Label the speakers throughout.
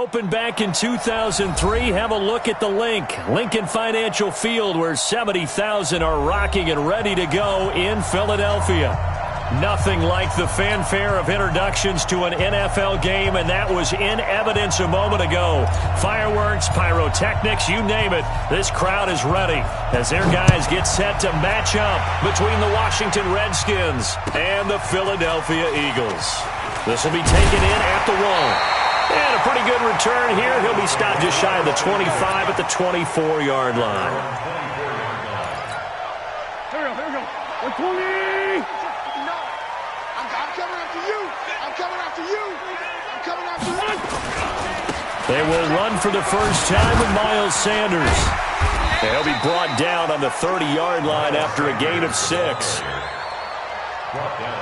Speaker 1: Opened back in 2003. Have a look at the Lincoln Financial Field, where 70,000 are rocking and ready to go in Philadelphia. Nothing like the fanfare of introductions to an NFL game, and that was in evidence a moment ago. Fireworks, pyrotechnics, you name it. This crowd is ready as their guys get set to match up between the Washington Redskins and the Philadelphia Eagles. This will be taken in at the 1. And a pretty good return here. He'll be stopped just shy of the 25 at the 24-yard line.
Speaker 2: Here we go. 120. No. I'm coming after you. I'm coming after you. I'm coming after you.
Speaker 1: They will run for the first time with Miles Sanders. He'll be brought down on the 30-yard line after a gain of 6.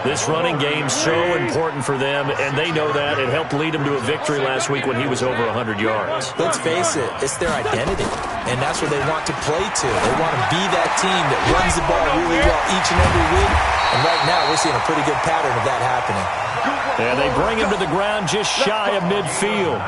Speaker 1: This running game so important for them, and they know that. It helped lead them to a victory last week when he was over 100 yards.
Speaker 3: Let's face it, it's their identity, and that's what they want to play to. They want to be that team that runs the ball really well each and every week, and right now we're seeing a pretty good pattern of that happening.
Speaker 1: And they bring him to the ground just shy of midfield.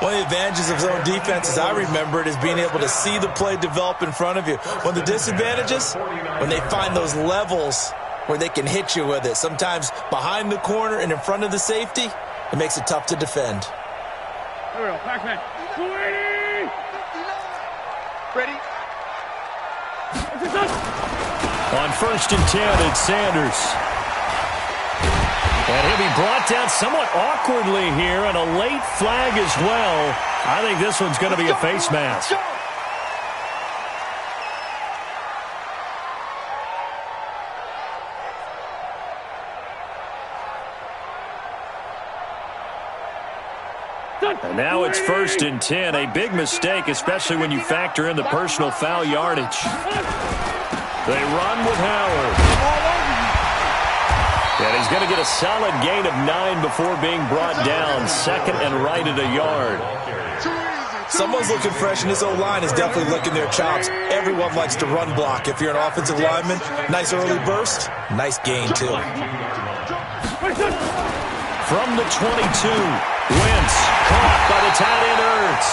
Speaker 3: One of the advantages of zone defense, as I remember it, is being able to see the play develop in front of you. One of the disadvantages, when they find those levels where they can hit you with it, sometimes behind the corner and in front of the safety, it makes it tough to defend.
Speaker 2: Here we go, Pac-Man. 280! Ready?
Speaker 1: On 1st and 10, it's Sanders. And he'll be brought down somewhat awkwardly here, and a late flag as well. I think this one's going to be a face mask. And now it's 1st and 10. A big mistake, especially when you factor in the personal foul yardage. They run with Howard. And he's going to get a solid gain of 9 before being brought down. 2nd and right at a yard.
Speaker 3: Someone's looking fresh, and this O-line is definitely licking their chops. Everyone likes to run block. If you're an offensive lineman, nice early burst, nice gain too.
Speaker 1: From the 22, Wentz caught by the tight end Ertz.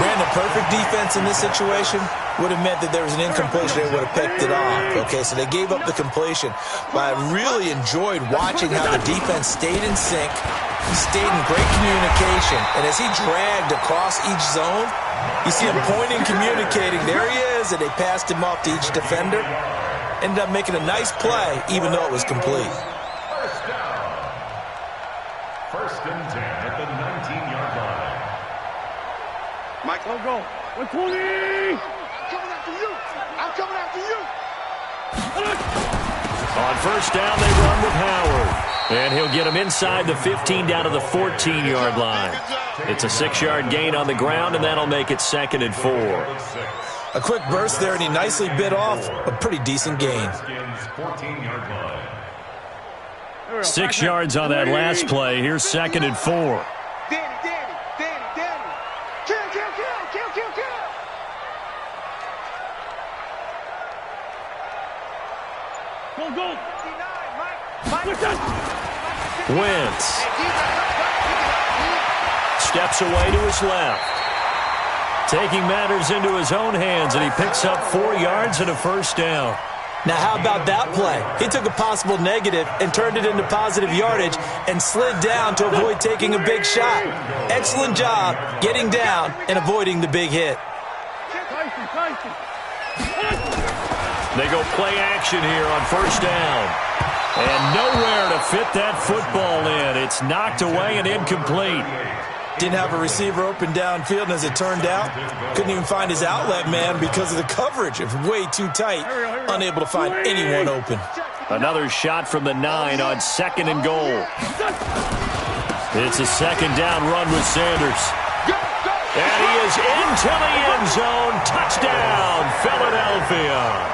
Speaker 3: Brandon, perfect defense in this situation would have meant that there was an incompletion. They would have picked it off. Okay, so they gave up the completion. But I really enjoyed watching how the defense stayed in sync. He stayed in great communication. And as he dragged across each zone, you see him pointing, communicating. There he is, and they passed him off to each defender. Ended up making a nice play, even though it was complete.
Speaker 4: 1st and 10 at the 19-yard line.
Speaker 2: Mike, go. 120! I'm coming after you! I'm coming after you!
Speaker 1: On 1st down, they run with Howard. And he'll get him inside the 15 down to the 14-yard line. It's a 6-yard gain on the ground, and that'll make it 2nd and 4.
Speaker 3: A quick burst there, and he nicely bit off a pretty decent gain.
Speaker 4: 14-yard line.
Speaker 1: 6 yards on that last play. Here's 2nd and 4.
Speaker 2: Danny. Kill. Go.
Speaker 1: Wentz steps away to his left. Taking matters into his own hands, and he picks up 4 yards and a 1st down.
Speaker 3: Now, how about that play? He took a possible negative and turned it into positive yardage and slid down to avoid taking a big shot. Excellent job getting down and avoiding the big hit.
Speaker 1: They go play action here on 1st down. And nowhere to fit that football in. It's knocked away and incomplete.
Speaker 3: Didn't have a receiver open downfield, and as it turned out, couldn't even find his outlet man because of the coverage. It was way too tight, unable to find anyone open.
Speaker 1: Another shot from the 9 on 2nd and goal. It's a 2nd down run with Sanders. And he is into the end zone. Touchdown, Philadelphia.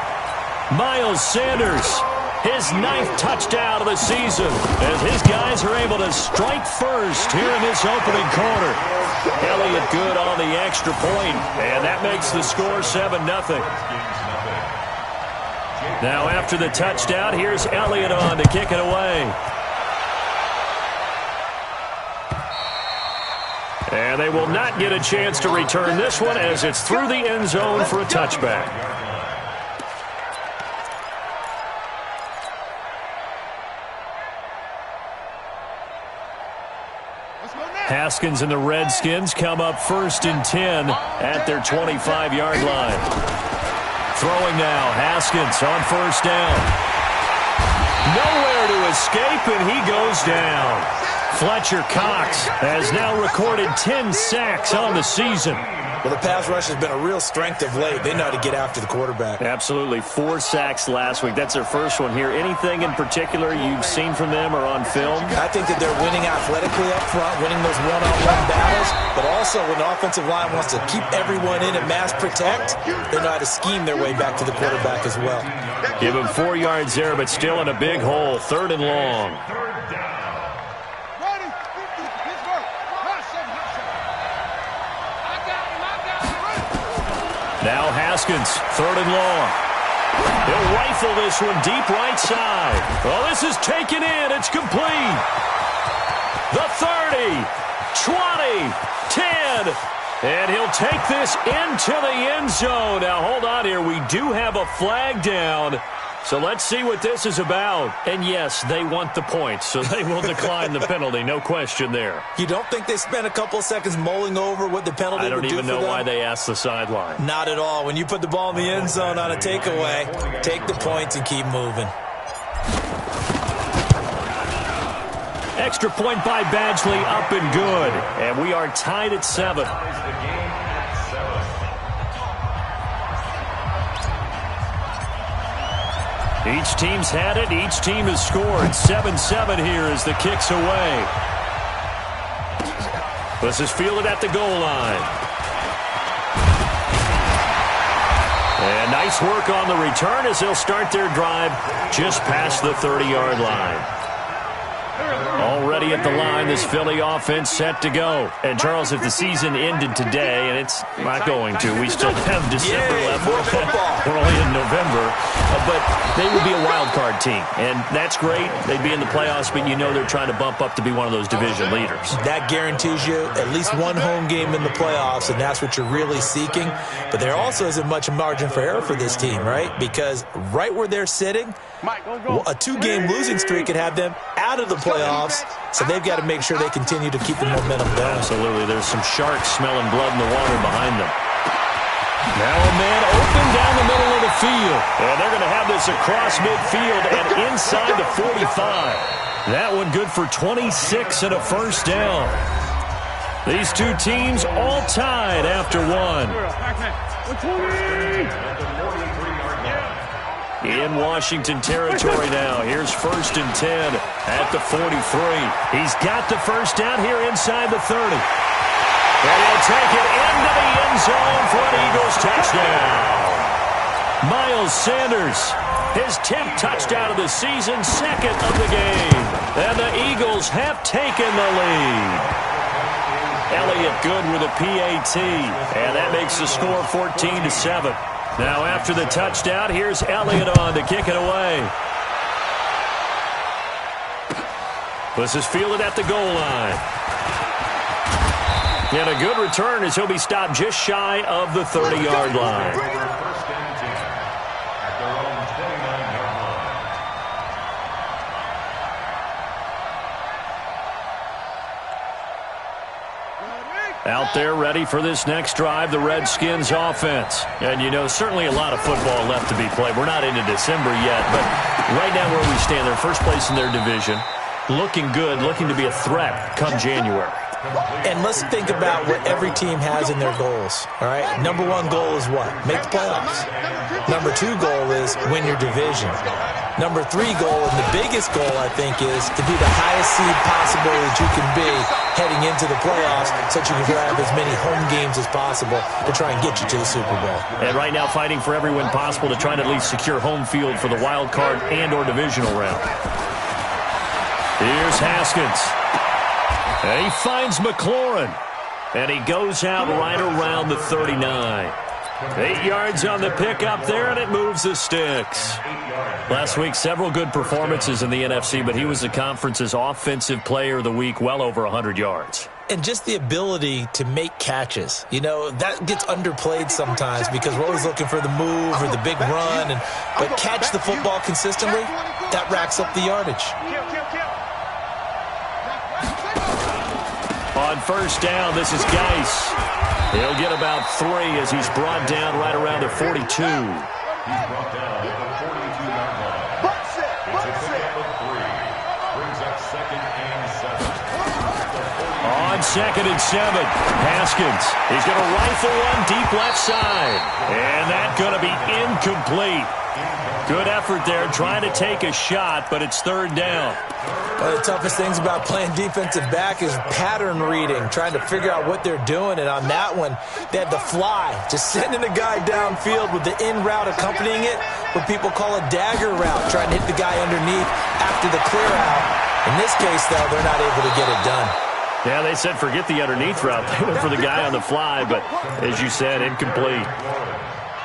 Speaker 1: Miles Sanders, his 9th touchdown of the season, as his guys are able to strike first here in this opening quarter. Elliott good on the extra point, and that makes the score 7-0. Now after the touchdown, here's Elliott on to kick it away. And they will not get a chance to return this one as it's through the end zone for a touchback. Haskins and the Redskins come up 1st and 10 at their 25-yard line. Throwing now, Haskins on 1st down. Nowhere to escape, and he goes down. Fletcher Cox has now recorded 10 sacks on the season.
Speaker 3: Well, the pass rush has been a real strength of late. They know how to get after the quarterback.
Speaker 1: Absolutely. 4 sacks last week. That's their first one here. Anything in particular you've seen from them or on film?
Speaker 3: I think that they're winning athletically up front, winning those one-on-one battles, but also when the offensive line wants to keep everyone in and mass protect, they know how to scheme their way back to the quarterback as well.
Speaker 1: Give him 4 yards there, but still in a big hole. 3rd and long. Now Haskins, 3rd and long. He'll rifle this one deep right side. Oh, this is taken in. It's complete. The 30, 20, 10. And he'll take this into the end zone. Now, hold on here. We do have a flag down. So let's see what this is about. And, yes, they want the points, so they will decline the penalty. No question there.
Speaker 3: You don't think they spent a couple of seconds mulling over what the penalty would do for them?
Speaker 1: I don't even know why they asked the sideline.
Speaker 3: Not at all. When you put the ball in the end zone on a takeaway, take the points and keep moving.
Speaker 1: Extra point by Badgley, up and good. And we are tied at 7. Each team's had it. Each team has scored. 7-7 here as the kick's away. This is fielded at the goal line. And nice work on the return as they'll start their drive just past the 30-yard line. Already at the line, this Philly offense set to go. And, Charles, if the season ended today, and it's not going to, we still have December left. We're only in November. But they would be a wild card team, and that's great. They'd be in the playoffs, but you know they're trying to bump up to be one of those division leaders.
Speaker 3: That guarantees you at least one home game in the playoffs, and that's what you're really seeking. But there also isn't much margin for error for this team, right? Because right where they're sitting, a 2-game losing streak could have them out of the playoffs, so they've got to make sure they continue to keep the momentum going.
Speaker 1: Absolutely. There's some sharks smelling blood in the water behind them. Now a man open down the middle of the field. And they're going to have this across midfield and inside the 45. That one good for 26 and a 1st down. These two teams all tied after 1. In Washington territory now. Here's 1st and 10 at the 43. He's got the 1st down here inside the 30. And he'll take it into the end zone for an Eagles touchdown. Miles Sanders, his 10th touchdown of the season, 2nd of the game. And the Eagles have taken the lead. Elliott good with a PAT. And that makes the score 14-7. Now after the touchdown, here's Elliott on to kick it away. This is fielded at the goal line. And a good return as he'll be stopped just shy of the 30-yard line. Out there ready for this next drive, the Redskins offense. And, you know, certainly a lot of football left to be played. We're not into December yet, but right now where we stand, they're first place in their division. Looking good, looking to be a threat come January.
Speaker 3: And let's think about what every team has in their goals, all right? Number 1 goal is what? Make the playoffs. Number 2 goal is win your division. Number 3 goal, and the biggest goal, I think, is to be the highest seed possible that you can be heading into the playoffs so that you can grab as many home games as possible to try and get you to the Super Bowl.
Speaker 1: And right now fighting for every win possible to try and at least secure home field for the wild card and or divisional round. Here's Haskins. And he finds McLaurin. And he goes out right around the 39. 8 yards on the pickup there, and it moves the sticks. Last week, several good performances in the NFC, but he was the conference's offensive player of the week, well over 100 yards.
Speaker 3: and just the ability to make catches. You know, that gets underplayed sometimes because we're always looking for the move or the big run, but catch the football consistently, that racks up the yardage.
Speaker 1: On first down, this is Geis. He'll get about 3 as he's brought down right around the 42.
Speaker 4: He's brought down at the 42-yard line. It's a pickup of 3. Brings up 2nd and 7.
Speaker 1: On 2nd and 7, Haskins. He's going to rifle one deep left side. And that's going to be incomplete. Good effort there trying to take a shot, but it's 3rd down.
Speaker 3: One of the toughest things about playing defensive back is pattern reading, trying to figure out what they're doing. And on that one, they had the fly, just sending a guy downfield with the in route accompanying it, what people call a dagger route, trying to hit the guy underneath after the clear out. In this case, though, they're not able to get it done.
Speaker 1: Yeah, they said forget the underneath route. They went for the guy on the fly, but as you said, incomplete.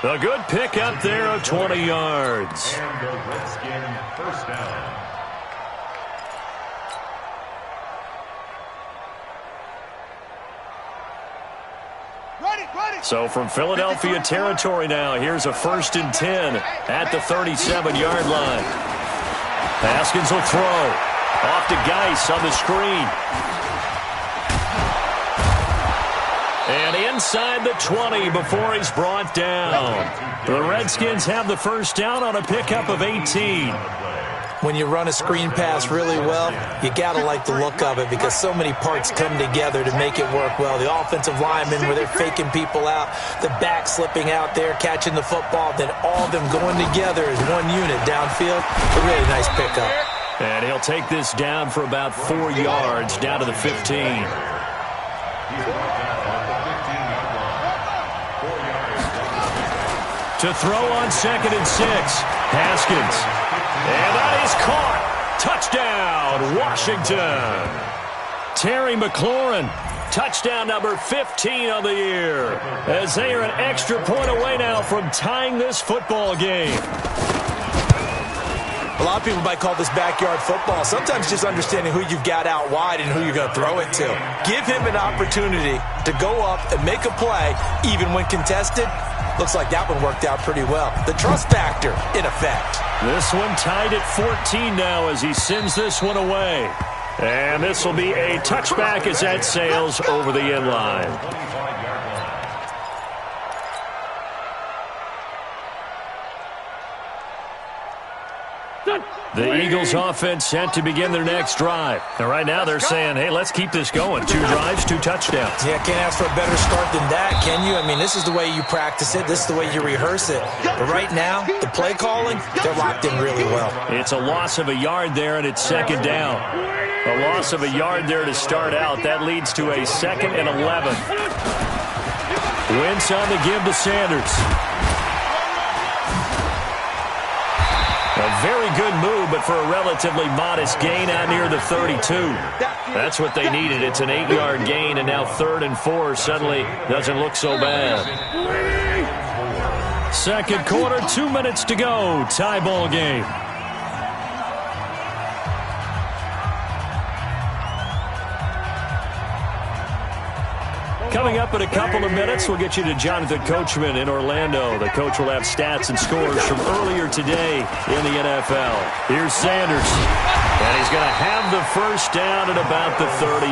Speaker 1: A good pick up there of 20 yards.
Speaker 4: And the Redskin first down.
Speaker 1: So from Philadelphia territory now, here's a 1st and 10 at the 37-yard line. Haskins will throw. Off to Geis on the screen. And inside the 20 before he's brought down. The Redskins have the first down on a pickup of 18.
Speaker 3: When you run a screen pass really well, you got to like the look of it because so many parts come together to make it work well. The offensive linemen where they're faking people out, the back slipping out there, catching the football, then all of them going together as one unit downfield. A really nice pickup.
Speaker 1: And he'll take this down for about 4 yards down to the 15. To throw on 2nd and 6, Haskins. And that is caught. Touchdown, Washington. Terry McLaurin, touchdown number 15 on the year, as they are an extra point away now from tying this football game.
Speaker 3: A lot of people might call this backyard football. Sometimes just understanding who you've got out wide and who you're going to throw it to. Give him an opportunity to go up and make a play, even when contested. Looks like that one worked out pretty well. The trust factor, in effect.
Speaker 1: This one tied at 14 now as he sends this one away. And this will be a touchback as that sails over the end line. The Eagles offense set to begin their next drive. And right now they're saying, hey, let's keep this going. 2 drives, 2 touchdowns.
Speaker 3: Yeah, can't ask for a better start than that, can you? I mean, this is the way you practice it. This is the way you rehearse it. But right now, the play calling, they're locked in really well.
Speaker 1: It's a loss of a yard there, and it's 2nd down. A loss of a yard there to start out. That leads to a 2nd and 11. Wentz on the give to Sanders. A very good move, but for a relatively modest gain out near the 32. That's what they needed. It's an 8-yard gain, and now 3rd and 4 suddenly doesn't look so bad. 2nd quarter, 2 minutes to go. Tie ball game. Coming up in a couple of minutes, we'll get you to Jonathan Coachman in Orlando. The coach will have stats and scores from earlier today in the NFL. Here's Sanders, and he's going to have the first down at about the 38.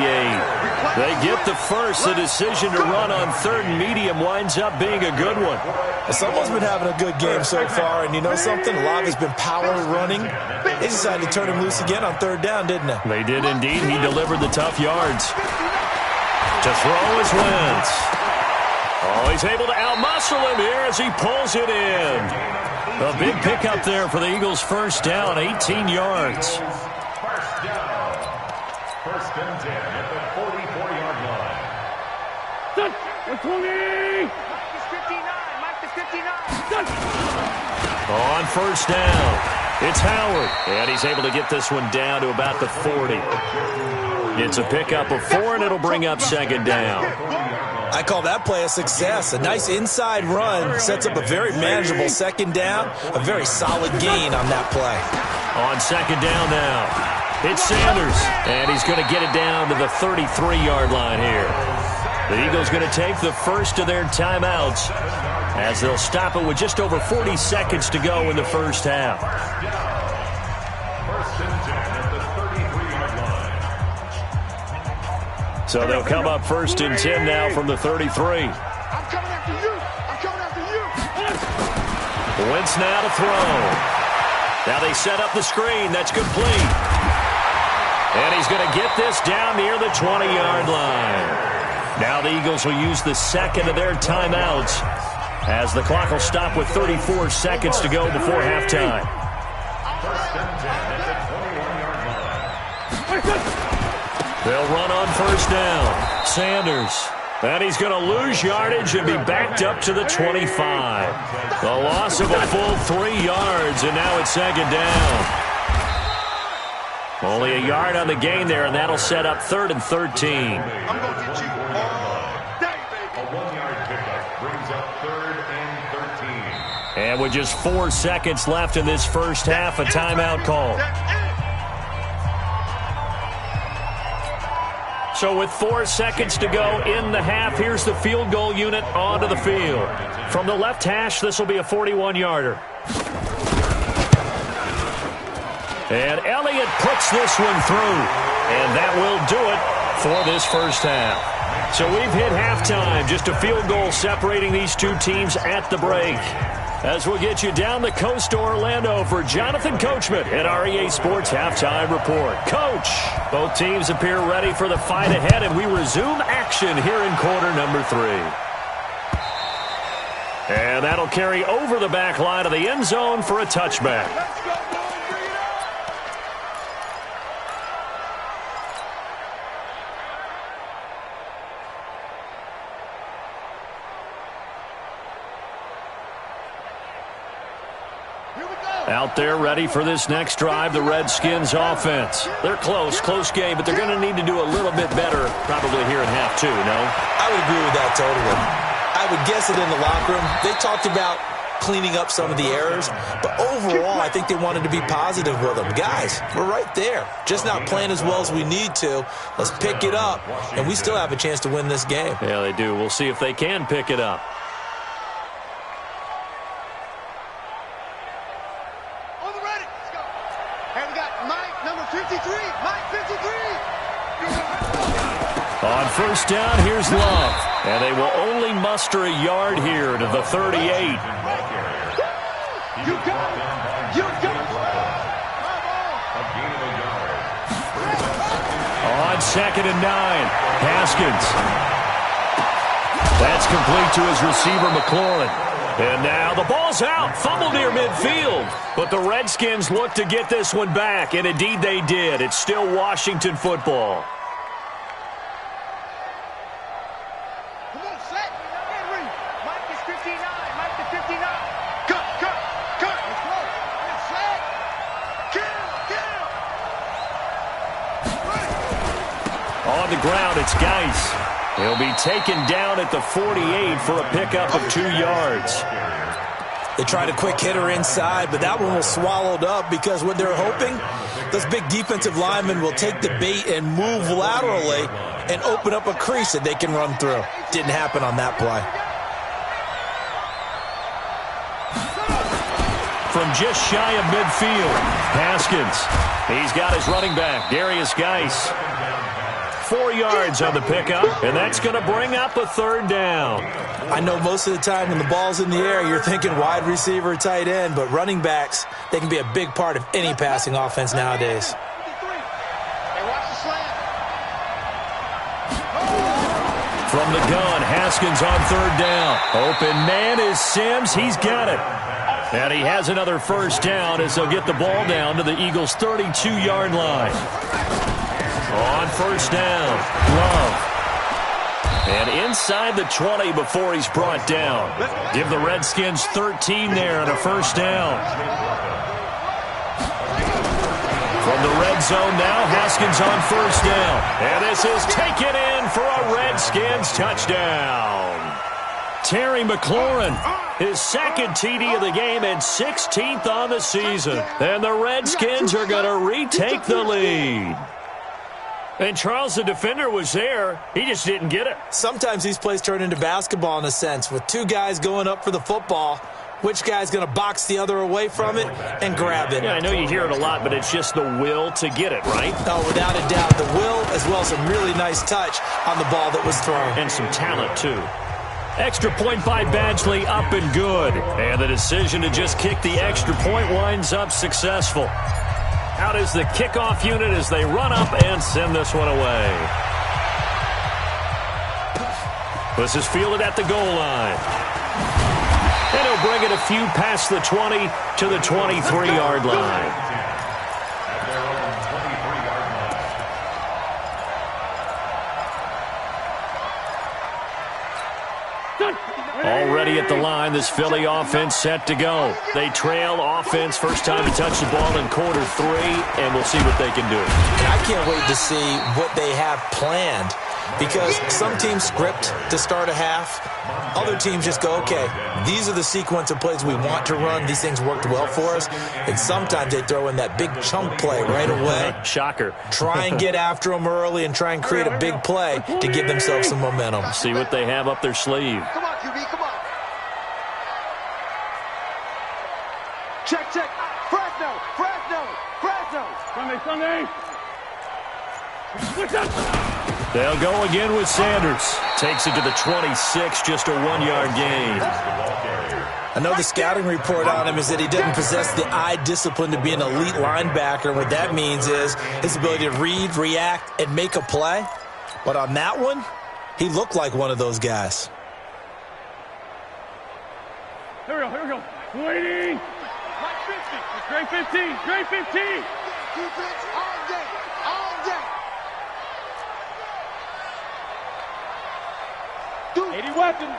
Speaker 1: They get the first. The decision to run on 3rd and medium winds up being a good one.
Speaker 3: Well, someone's been having a good game so far, and you know something? A lot has been power running. They decided to turn him loose again on 3rd down, didn't they?
Speaker 1: They did indeed. He delivered the tough yards. To throw is Wentz. Oh, he's able to outmuscle him here as he pulls it in. A big pickup there for the Eagles' first down, 18 yards.
Speaker 4: First down. 1st and 10 at the 44-yard line.
Speaker 2: Mike is 59. Mike is 59.
Speaker 1: On first down, it's Howard. And he's able to get this one down to about the 40. It's a pickup of 4, and it'll bring up 2nd down.
Speaker 3: I call that play a success. A nice inside run sets up a very manageable 2nd down. A very solid gain on that play.
Speaker 1: On 2nd down now. It's Sanders, and he's going to get it down to the 33-yard line here. The Eagles going to take the first of their timeouts as they'll stop it with just over 40 seconds to go in the first half.
Speaker 4: First and 10 at the 33-yard line.
Speaker 1: So they'll come up first and 10 now from the 33.
Speaker 2: I'm coming after you. I'm coming after you.
Speaker 1: Wentz now to throw. Now they set up the screen. That's complete. And he's going to get this down near the 20-yard line. Now the Eagles will use the second of their timeouts as the clock will stop with 34 seconds to go before halftime.
Speaker 4: First and 10 at the 21-yard line.
Speaker 1: They'll run on first down. Sanders. And he's going to lose yardage and be backed up to the 25. The loss of a full 3 yards, and now it's second down. Only a yard on the gain there, and that'll set up 3rd and 13.
Speaker 2: I'm going to get you all day, baby.
Speaker 4: A 1-yard pickup brings up 3rd and 13.
Speaker 1: And with just 4 seconds left in this first half, a timeout call. So with 4 seconds to go in the half, here's the field goal unit onto the field. From the left hash, this will be a 41-yarder. And Elliott puts this one through. And that will do it for this first half. So we've hit halftime. Just a field goal separating these two teams at the break. As we'll get you down the coast to Orlando for Jonathan Coachman at our EA Sports Halftime Report. Coach, both teams appear ready for the fight ahead, and we resume action here in quarter number 3. And that'll carry over the back line of the end zone for a touchback. Out there ready for this next drive, the Redskins offense. They're close game, but they're going to need to do a little bit better probably here in half 2, no?
Speaker 3: I would agree with that totally. I would guess it in the locker room. They talked about cleaning up some of the errors, but overall, I think they wanted to be positive with them. Guys, we're right there. Just not playing as well as we need to. Let's pick it up, and we still have a chance to win this game.
Speaker 1: Yeah, they do. We'll see if they can pick it up. On first down, here's Love. And they will only muster a yard here to the 38.
Speaker 2: You got it. You got
Speaker 4: A
Speaker 1: On 2nd and 9, Haskins. That's complete to his receiver, McLaurin. And now the ball's out. Fumble near midfield. But the Redskins look to get this one back, and indeed they did. It's still Washington football. On the ground, it's Geis. He'll be taken down at the 48 for a pickup of 2 yards.
Speaker 3: They tried a quick hitter inside, but that one was swallowed up because what they're hoping, those big defensive linemen will take the bait and move laterally and open up a crease that they can run through. Didn't happen on that play.
Speaker 1: From just shy of midfield, Haskins. He's got his running back, Darius Geis. 4 yards on the pickup, and that's going to bring up a 3rd down.
Speaker 3: I know most of the time when the ball's in the air, you're thinking wide receiver, tight end, but running backs, they can be a big part of any passing offense nowadays.
Speaker 1: From the gun, Haskins on 3rd down. Open man is Sims. He's got it. And he has another first down as they'll get the ball down to the Eagles' 32-yard line. On first down, Love. And inside the 20 before he's brought down. Give the Redskins 13 there and a first down. From the red zone now, Haskins on first down. And this is taken in for a Redskins touchdown. Terry McLaurin, his second TD of the game and 16th on the season. And the Redskins are going to retake the lead. And Charles, the defender, was there. He just didn't get it.
Speaker 3: Sometimes these plays turn into basketball in a sense, with two guys going up for the football. Which guy's going to box the other away from it and grab it?
Speaker 1: Yeah, I know you hear it a lot, but it's just the will to get it, right?
Speaker 3: Oh, without a doubt. The will, as well as some really nice touch on the ball that was thrown.
Speaker 1: And some talent, too. Extra point by Badgley, up and good. And the decision to just kick the extra point winds up successful. Out is the kickoff unit as they run up and send this one away. This is fielded at the goal line. And he'll bring it a few past the 20 to the 23-yard line.
Speaker 4: At their own 23-yard line.
Speaker 1: Already at the line, this Philly offense set to go. They trail offense, first time to touch the ball in quarter 3, and we'll see what they can do.
Speaker 3: I can't wait to see what they have planned, because some teams script to start a half. Other teams just go, okay, these are the sequence of plays we want to run. These things worked well for us. And sometimes they throw in that big chunk play right away.
Speaker 1: Shocker.
Speaker 3: Try and get after them early and try and create a big play to give themselves some momentum.
Speaker 1: See what they have up their sleeve.
Speaker 2: Come on, QB, come on. Check, check. Fresno, Fresno, Fresno. Sunday. Switch up.
Speaker 1: They'll go again with Sanders. Takes it to the 26, just a 1-yard gain.
Speaker 3: I know the scouting report on him is that he doesn't possess the eye discipline to be an elite linebacker. What that means is his ability to read, react, and make a play. But on that one, he looked like one of those guys.
Speaker 2: Here we go. Waiting. Like 50. Great 15. Great 15. Defense all day. All day. 80 weapons.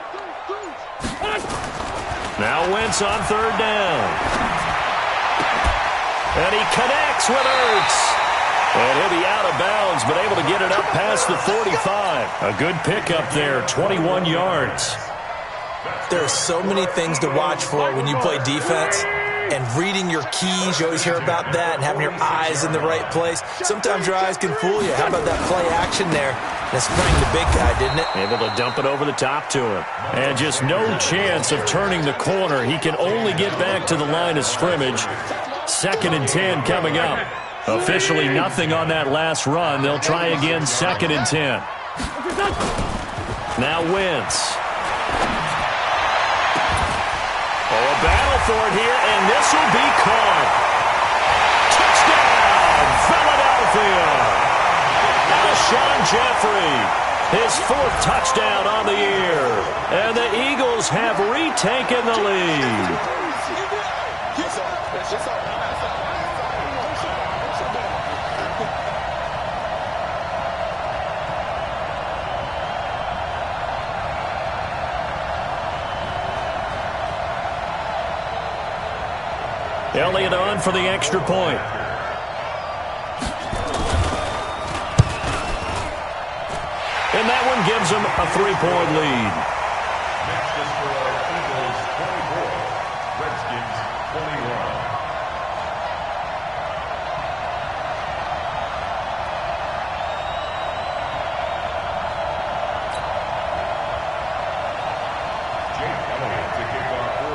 Speaker 1: Now Wentz on third down. And he connects with Ertz. And he'll be out of bounds, but able to get it up past the 45. A good pickup there, 21 yards.
Speaker 3: There are so many things to watch for when you play defense. And reading your keys, you always hear about that, and having your eyes in the right place. Sometimes your eyes can fool you. How about that play action there? And it sprang the big guy, didn't it?
Speaker 1: Able to dump it over the top to him. And just no chance of turning the corner. He can only get back to the line of scrimmage. 2nd and 10 coming up. Officially nothing on that last run. They'll try again, 2nd and 10. Now Wentz. Oh, a battle for it here, and this will be caught. Touchdown, Philadelphia. Alshon Jeffrey, his 4th touchdown on the year. And the Eagles have retaken the lead. Elliott on for the extra point. And that one gives them a 3-point lead.
Speaker 4: Next is for Eagles 24, Redskins 21.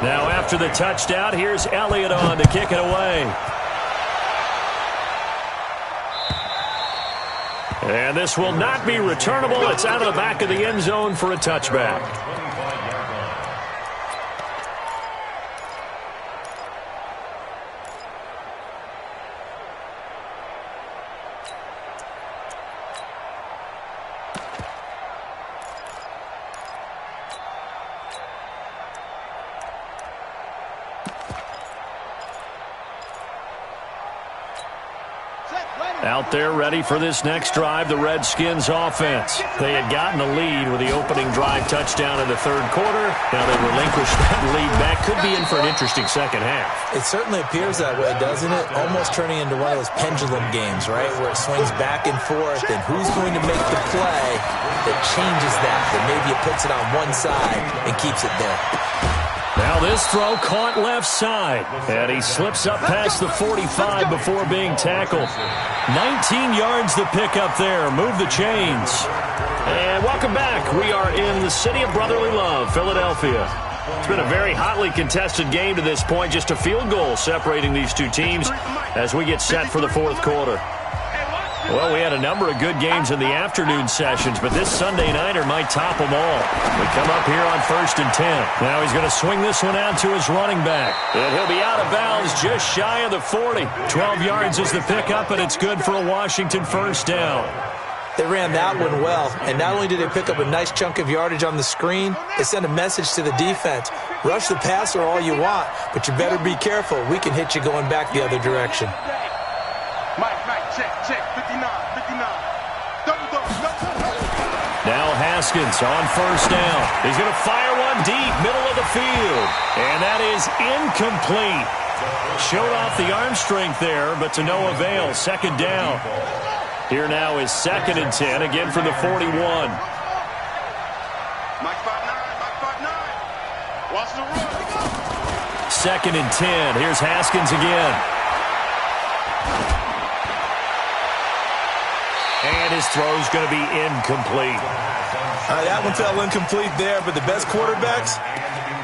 Speaker 1: Now after the touchdown, here's Elliott on to kick it away. And this will not be returnable. It's out of the back of the end zone for a touchback. Out there ready for this next drive, the Redskins offense. They had gotten the lead with the opening drive touchdown in the third quarter. Now they relinquish that lead back. Could be in for an interesting second half.
Speaker 3: It certainly appears that way, doesn't it? Almost turning into one of those pendulum games, right, where it swings back and forth, and who's going to make the play that changes that maybe it puts it on one side and keeps it there.
Speaker 1: Now this throw caught left side, and he slips up past the 45 before being tackled. 19 yards to pick up there. Move the chains. And welcome back. We are in the city of brotherly love, Philadelphia. It's been a very hotly contested game to this point. Just a field goal separating these two teams as we get set for the fourth quarter. Well, we had a number of good games in the afternoon sessions, but this Sunday nighter might top them all. We come up here on 1st and 10. Now he's going to swing this one out to his running back. And he'll be out of bounds just shy of the 40. 12 yards is the pickup, and it's good for a Washington first down.
Speaker 3: They ran that one well, and not only did they pick up a nice chunk of yardage on the screen, they sent a message to the defense. Rush the passer all you want, but you better be careful. We can hit you going back the other direction.
Speaker 2: Check, 59.
Speaker 1: Now Haskins on first down. He's going to fire one deep, middle of the field. And that is incomplete. Showed off the arm strength there, but to no avail. Second down. Here now is 2nd and 10, again from the 41.
Speaker 2: Mike 5'9". Watch the run.
Speaker 1: 2nd and 10. Here's Haskins again. And his throw's going to be incomplete.
Speaker 3: That one fell incomplete there, but the best quarterbacks,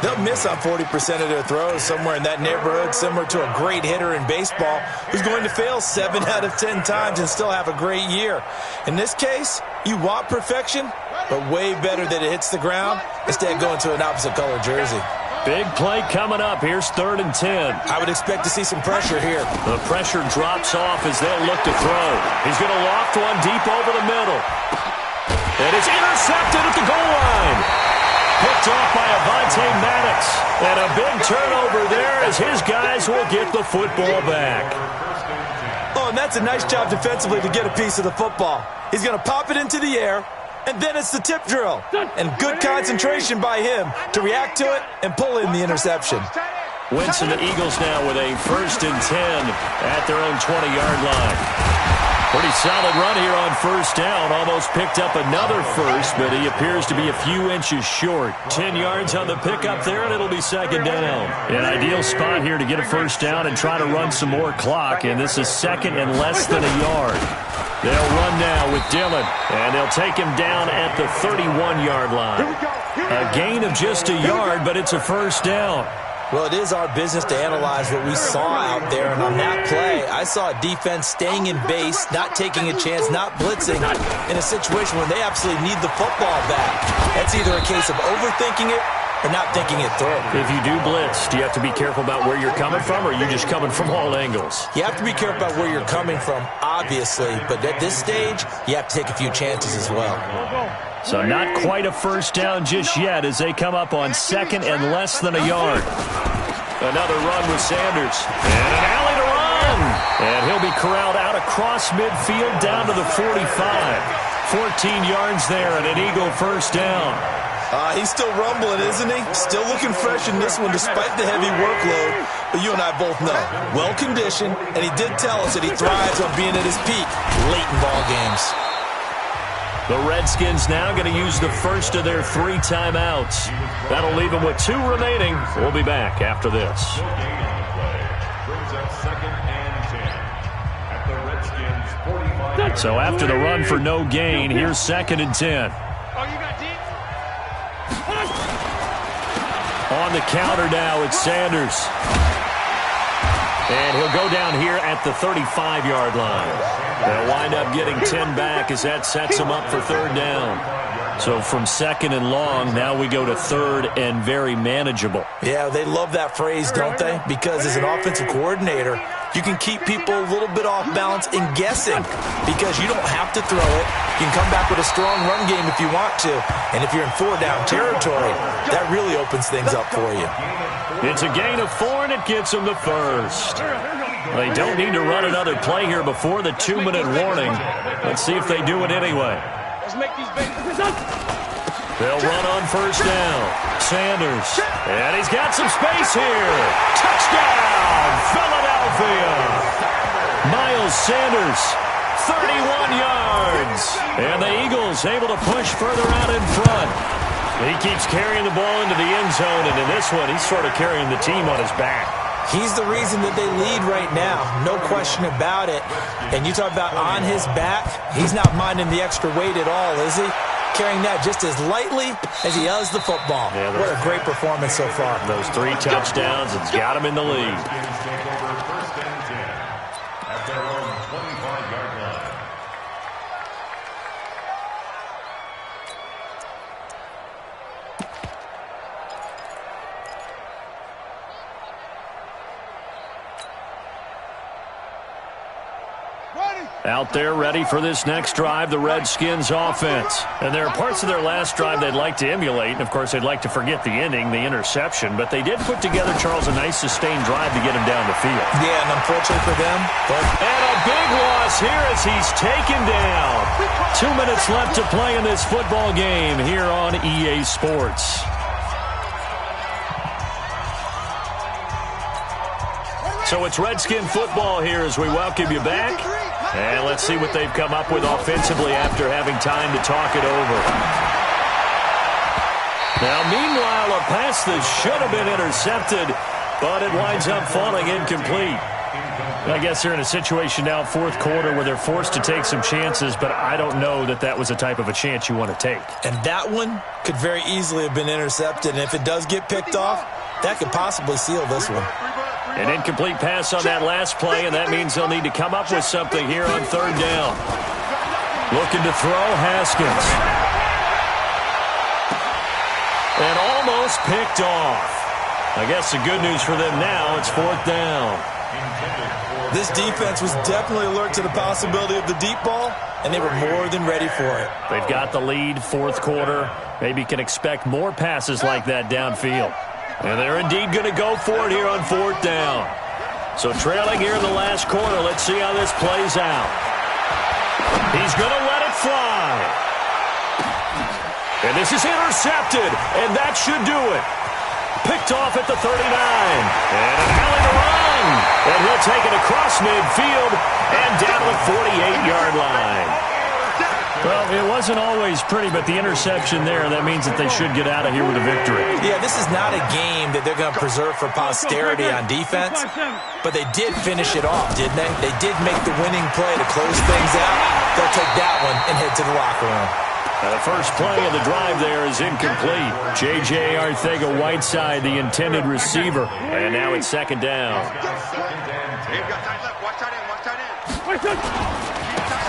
Speaker 3: they'll miss on 40% of their throws, somewhere in that neighborhood, similar to a great hitter in baseball who's going to fail 7 out of 10 times and still have a great year. In this case, you want perfection, but way better that it hits the ground instead of going to an opposite color jersey.
Speaker 1: Big play coming up. Here's 3rd and 10.
Speaker 3: I would expect to see some pressure here.
Speaker 1: The pressure drops off as they'll look to throw. He's going to loft one deep over the middle. And it's intercepted at the goal line. Picked off by Avonte Maddox. And a big turnover there as his guys will get the football back.
Speaker 3: Oh, and that's a nice job defensively to get a piece of the football. He's going to pop it into the air. And then it's the tip drill. And good concentration by him to react to it and pull in the interception.
Speaker 1: Winston, the Eagles now with a 1st and 10 at their own 20-yard line. Pretty solid run here on first down. Almost picked up another first, but he appears to be a few inches short. 10 yards on the pickup there, and it'll be 2nd down. An ideal spot here to get a first down and try to run some more clock, and this is 2nd and less than a yard. They'll run now with Dillon, and they'll take him down at the 31-yard line. A gain of just a yard, but it's a first down.
Speaker 3: Well, it is our business to analyze what we saw out there, and on that play, I saw a defense staying in base, not taking a chance, not blitzing, in a situation where they absolutely need the football back. That's either a case of overthinking it or not thinking it through.
Speaker 1: If you do blitz, do you have to be careful about where you're coming from, or are you just coming from all angles?
Speaker 3: You have to be careful about where you're coming from, obviously, but at this stage, you have to take a few chances as well.
Speaker 1: So not quite a first down just yet as they come up on 2nd and less than a yard. Another run with Sanders. And an alley to run. And he'll be corralled out across midfield down to the 45. 14 yards there and an Eagle first down.
Speaker 3: He's still rumbling, isn't he? Still looking fresh in this one despite the heavy workload. But you and I both know, well-conditioned, and he did tell us that he thrives on being at his peak late in ball games.
Speaker 1: The Redskins now going to use the first of their 3 timeouts. That'll leave them with 2 remaining. We'll be back after this. So after the run for no gain, here's 2nd and 10. On the counter now, it's Sanders. And he'll go down here at the 35-yard line. They'll wind up getting 10 back as that sets them up for 3rd down. So from 2nd and long, now we go to 3rd and very manageable.
Speaker 3: Yeah, they love that phrase, don't they? Because as an offensive coordinator, you can keep people a little bit off balance and guessing because you don't have to throw it. You can come back with a strong run game if you want to. And if you're in 4-down territory, that really opens things up for you.
Speaker 1: It's a gain of 4, and it gets them the first. They don't need to run another play here before the 2-minute warning. Let's see if they do it anyway.
Speaker 2: Let's make these babies.
Speaker 1: They'll run on first down. Sanders. And he's got some space here. Touchdown, Philadelphia. Miles Sanders, 31 yards. And the Eagles able to push further out in front. He keeps carrying the ball into the end zone, and in this one, he's sort of carrying the team on his back.
Speaker 3: He's the reason that they lead right now. No question about it. And you talk about on his back, he's not minding the extra weight at all, is he? Carrying that just as lightly as he does the football.
Speaker 1: Yeah,
Speaker 3: what a great performance so far.
Speaker 1: Those 3 touchdowns, it's got him in the lead.
Speaker 4: At their own 25-yard line.
Speaker 1: Out there ready for this next drive, the Redskins offense. And there are parts of their last drive they'd like to emulate. And, of course, they'd like to forget the ending, the interception. But they did put together, Charles, a nice sustained drive to get him down the field.
Speaker 3: Yeah, and unfortunately for them.
Speaker 1: And a big loss here as he's taken down. 2 minutes left to play in this football game here on EA Sports. So it's Redskin football here as we welcome you back. And let's see what they've come up with offensively after having time to talk it over. Now, meanwhile, a pass that should have been intercepted, but it winds up falling incomplete. I guess they're in a situation now, fourth quarter, where they're forced to take some chances, but I don't know that that was the type of a chance you want to take.
Speaker 3: And that one could very easily have been intercepted. And if it does get picked off, that could possibly seal this one.
Speaker 1: An incomplete pass on that last play, and that means they'll need to come up with something here on third down. Looking to throw, Haskins. And almost picked off. I guess the good news for them now, it's fourth down.
Speaker 3: This defense was definitely alert to the possibility of the deep ball, and they were more than ready for it.
Speaker 1: They've got the lead, fourth quarter. Maybe can expect more passes like that downfield. And they're indeed going to go for it here on fourth down. So trailing here in the last quarter, let's see how this plays out. He's going to let it fly. And this is intercepted, and that should do it. Picked off at the 39. And an alley to run. And he'll take it across midfield and down the 48-yard line. Well, it wasn't always pretty, but the interception there, that means that they should get out of here with a victory.
Speaker 3: Yeah, this is not a game that they're going to preserve for posterity on defense, but they did finish it off, didn't they? They did make the winning play to close things out. They'll take that one and head to the locker room.
Speaker 1: Now the first play of the drive there is incomplete. J.J. Arcega-Whiteside, the intended receiver. And now it's second down.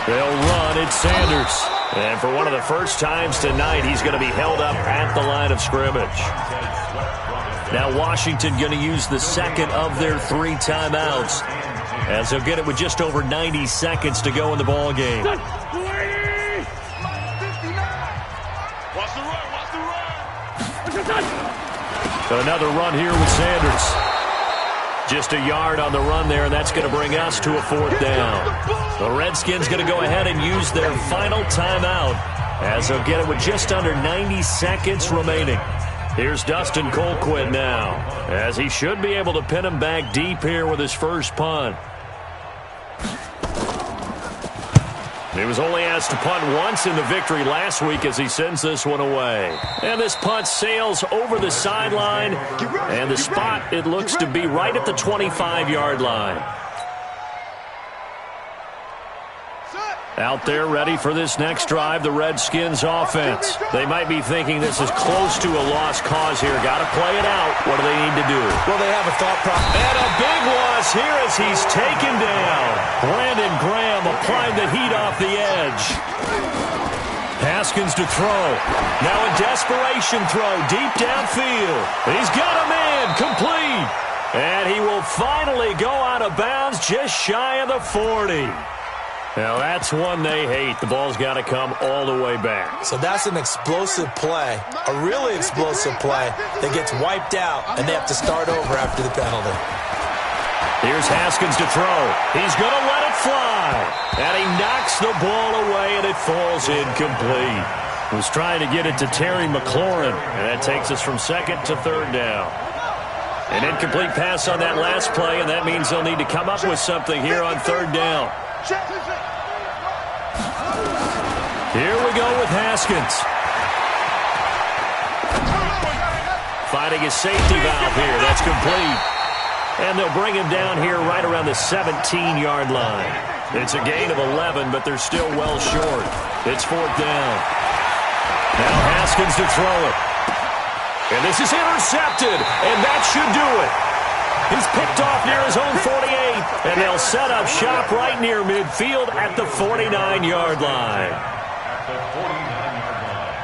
Speaker 1: They'll run. It's Sanders. And for one of the first times tonight, he's going to be held up at the line of scrimmage. Now Washington going to use the second of their 3 timeouts, as they'll get it with just over 90 seconds to go in the ball game. Got another run here with Sanders. Just a yard on the run there, and that's going to bring us to a fourth down. The Redskins going to go ahead and use their final timeout, as they'll get it with just under 90 seconds remaining. Here's Dustin Colquitt now, as he should be able to pin him back deep here with his first punt. He was only asked to punt once in the victory last week as he sends this one away. And this punt sails over the sideline, and the spot, it looks to be right at the 25-yard line. Out there ready for this next drive, the Redskins offense. They might be thinking this is close to a lost cause here. Got to play it out. What do they need to do?
Speaker 3: Well, they have a thought process.
Speaker 1: And a big loss here as he's taken down. Brandon Graham applying the heat off the edge. Haskins to throw. Now a desperation throw deep downfield. He's got a man complete. And he will finally go out of bounds just shy of the 40. Now, that's one they hate. The ball's got to come all the way back.
Speaker 3: So that's an explosive play, a really explosive play that gets wiped out, and they have to start over after the penalty.
Speaker 1: Here's Haskins to throw. He's going to let it fly. And he knocks the ball away, and it falls incomplete. Was trying to get it to Terry McLaurin, and that takes us from second to third down. An incomplete pass on that last play, and that means they'll need to come up with something here on third down. Here we go with Haskins. Finding his safety valve here. That's complete. And they'll bring him down here right around the 17-yard line. It's a gain of 11, but they're still well short. It's fourth down. Now Haskins to throw it. And this is intercepted, and that should do it. He's picked off near his own 48, and they'll set up shop right near midfield at the 49-yard line.
Speaker 4: At the 49-yard line.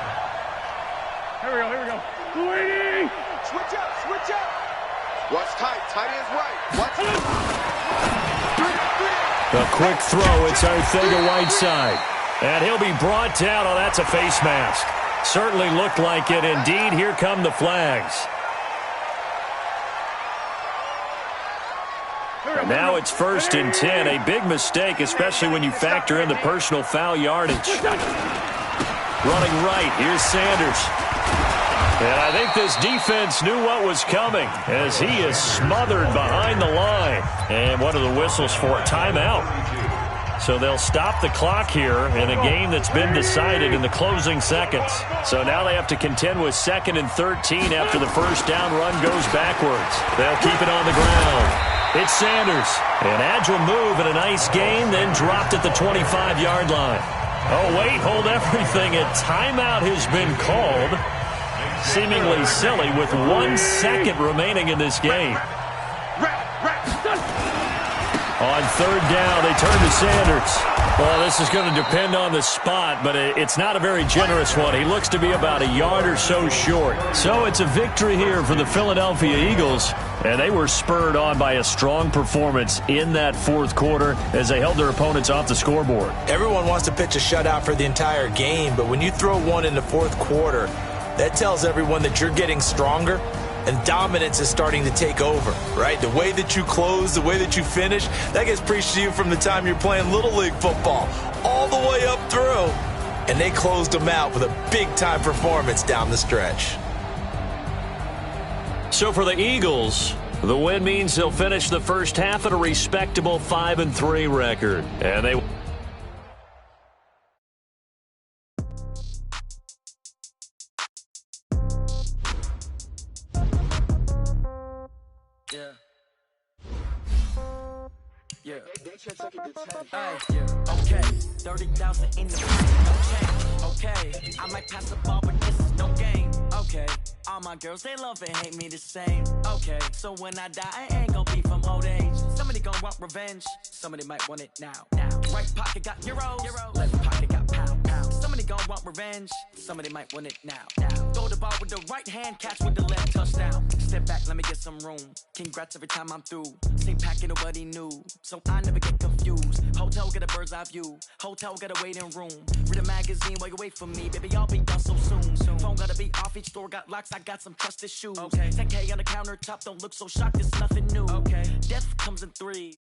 Speaker 2: Here we go. Waiting.
Speaker 5: Switch up. Watch tight. Tight ends right. Watch it.
Speaker 1: A quick throw. It's Arcega-Whiteside. And he'll be brought down. Oh, that's a face mask. Certainly looked like it. Indeed, here come the flags. And now it's 1st and 10. A big mistake, especially when you factor in the personal foul yardage. Running right. Here's Sanders. And I think this defense knew what was coming as he is smothered behind the line. And what are the whistles for? Timeout. So they'll stop the clock here in a game that's been decided in the closing seconds. So now they have to contend with 2nd and 13 after the first down run goes backwards. They'll keep it on the ground. It's Sanders. An agile move and a nice gain, then dropped at the 25-yard line. Oh, wait, hold everything. A timeout has been called. Seemingly silly with 1 second remaining in this game. On third down, they turn to Sanders. Well, this is going to depend on the spot, but it's not a very generous one. He looks to be about a yard or so short. So it's a victory here for the Philadelphia Eagles, and they were spurred on by a strong performance in that fourth quarter as they held their opponents off the scoreboard.
Speaker 3: Everyone wants to pitch a shutout for the entire game, but when you throw one in the fourth quarter, that tells everyone that you're getting stronger and dominance is starting to take over, right? The way that you close, the way that you finish, that gets preached to you from the time you're playing Little League football all the way up through. And they closed them out with a big-time performance down the stretch.
Speaker 1: So for the Eagles, the win means they'll finish the first half at a respectable 5-3 record. And they...
Speaker 6: Okay, 30,000 in the bank, no change. Okay, I might pass the ball, but this is no game. Okay, all my girls, they love and hate me the same. Okay, so when I die, I ain't gonna be from old age. Somebody gonna want revenge, somebody might want it now. Right pocket got euros, left pocket got pound. Somebody gonna want revenge, somebody might want it now. Throw the ball with the right hand, catch with the left, touchdown. Step back, let me get some room. Congrats every time I'm through. Same packet, nobody knew, so I never get confused. Hotel get a bird's eye view, hotel get a waiting room. Read a magazine while you wait for me, baby, I'll be done so soon. Phone gotta be off, each store got locks, I got some trusted shoes. Okay, 10K on the countertop, don't look so shocked, it's nothing new. Okay, death comes in 3.